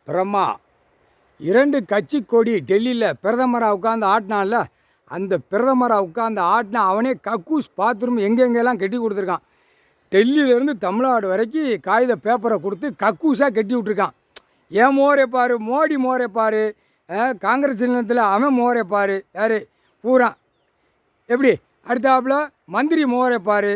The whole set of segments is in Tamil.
பிரம்மா 2 கட்சி கொடி டெல்லியில் பிரதமராக உட்காந்து ஆட்டினான்ல, அந்த பிரதமராக உட்காந்து ஆட்டினா அவனே கக்கூஸ் பாத்ரூம் எங்கெங்கெல்லாம் கட்டி கொடுத்துருக்கான். டெல்லியிலேருந்து தமிழ்நாடு வரைக்கும் காகித பேப்பரை கொடுத்து கக்கூஸாக கட்டி விட்ருக்கான். ஏன் மோரை பாரு, மோடி மோரை பாரு, காங்கிரஸ் நிலத்தில் அவன் மோரை பாரு, யார் பூரா எப்படி அடுத்தாப்புல மந்திரி மோரை பாரு,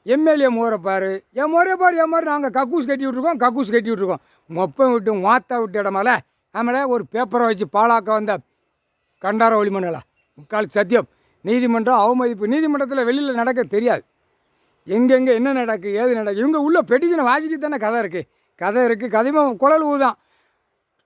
எம்எல்ஏ மோரை பாரு, என் மோரை பாரு, என் மாதிரி நாங்கள் கக்கூஸ் கட்டி விட்ருக்கோம், கக்கூஸ் கட்டி விட்ருக்கோம். மொப்பம் விட்டு மாத்தா விட்டு இடமால ஆமல ஒரு பேப்பரை வச்சு பாலாக்க வந்த கண்டார ஒளிமண்டல முக்கால் சத்தியம். நீதிமன்றம் அவமதிப்பு நீதிமன்றத்தில் வெளியில் நடக்க தெரியாது. எங்கெங்கே என்ன நடக்கு ஏது நடக்கு இவங்க உள்ள பெட்டிஷனை வாசிக்கத்தானே கதை இருக்குது. கதையுமே குழல் ஊதுவான்.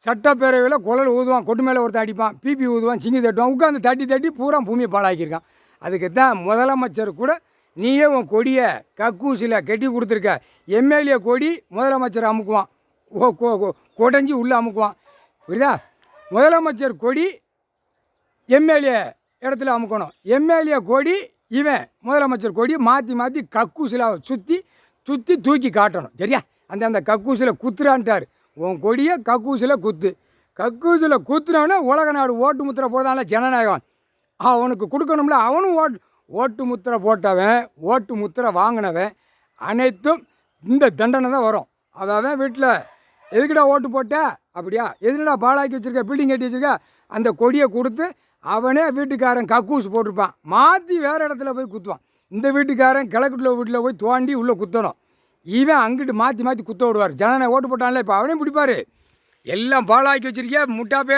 சட்டப்பேரவையில் குழல் ஊதுவான், கொட்டு மேலே ஒருத்தன் அடிப்பான், பிபி ஊதுவான், சிங்கி தட்டுவான், உட்காந்து தட்டி பூரா பூமியை பாழாக்கியிருக்கான். அதுக்கு தான் முதலமைச்சர் கூட நீயே உன் கொடியை கக்கூசில் கட்டி கொடுத்துருக்க. எம்எல்ஏ கொடி முதலமைச்சர் அமுக்குவான், கொடைஞ்சி உள்ளே அமுக்குவான். புரியுதா? முதலமைச்சர் கொடி எம்எல்ஏ இடத்துல அமுக்கணும். எம்எல்ஏ கொடி இவன் முதலமைச்சர் கொடி மாற்றி கக்கூசில் சுற்றி தூக்கி காட்டணும். சரியா? அந்த கக்கூசில் குத்துறான்ட்டார். உன் கொடியை கக்கூசில் கக்கூசில் குத்துனவனே உலக நாடு ஓட்டு முத்திரை போடுறதால ஜனநாயகம் அவனுக்கு கொடுக்கணும்ல. அவனும் ஓட்டு முத்திரை போட்டவன், ஓட்டு முத்திரை வாங்கினவன் அனைத்தும் இந்த தண்டனை தான் வரும். அவன் வீட்டில் எதுக்குடா ஓட்டு போட்ட அப்படியா, எதுனா பாலாக்கி வச்சுருக்க, பில்டிங் கட்டி வச்சுருக்க, அந்த கொடியை கொடுத்து அவனே வீட்டுக்காரன் கக்கூஸ் போட்டிருப்பான், மாற்றி வேறு இடத்துல போய் குத்துவான். இந்த வீட்டுக்காரன் கிழக்குள்ள வீட்டில் போய் தோண்டி உள்ளே குத்தணும். இவன் அங்கிட்டு மாற்றி குத்த விடுவார். ஜனநாயகம் ஓட்டு போட்டான்ல, இப்போ அவனையும் பிடிப்பார். எல்லாம் பாலாக்கி வச்சிருக்கியா, முட்டாப்பே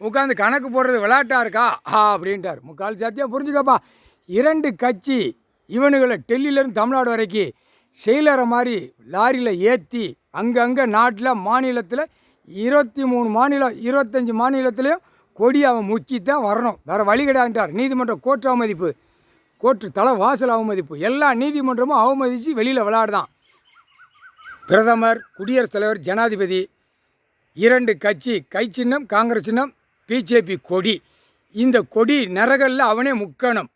உட்காந்து கணக்கு போடுறது விளையாட்டாக இருக்கா அப்படின்ட்டார். முக்கால் சாத்தியாக புரிஞ்சுக்கப்பா. 2 கட்சி இவனுகளை டெல்லியிலேருந்து தமிழ்நாடு வரைக்கும் செயலரை மாதிரி லாரியில் ஏற்றி அங்கங்கே நாட்டில் மாநிலத்தில் 23 மாநிலம் 25 மாநிலத்திலையும் கொடி அவன் முக்கித்தான் வரணும், வேறு வழி கிடையாதுட்டார். நீதிமன்றம் கோர்ட் அவமதிப்பு, கோர்ட்டு தலை வாசல் அவமதிப்பு, எல்லா நீதிமன்றமும் அவமதித்து வெளியில் விளையாடுதான். பிரதமர், குடியரசுத் தலைவர், ஜனாதிபதி 2 கட்சி கை சின்னம் காங்கிரஸ் சின்னம் பிஜேபி கொடி. இந்த கொடி நரகல்ல அவனே முக்கணும்,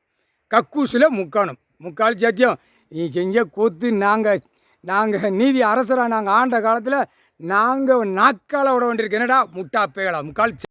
கக்கூசில் முக்கணும். முக்கால் சத்தியம் நீ செஞ்ச கூத்து. நாங்கள் நீதி அரசராக நாங்கள் ஆண்ட காலத்தில் நாங்கள் நாக்கால் விட வேண்டியிருக்கு. என்னடா முட்டா பேகலா முக்கால்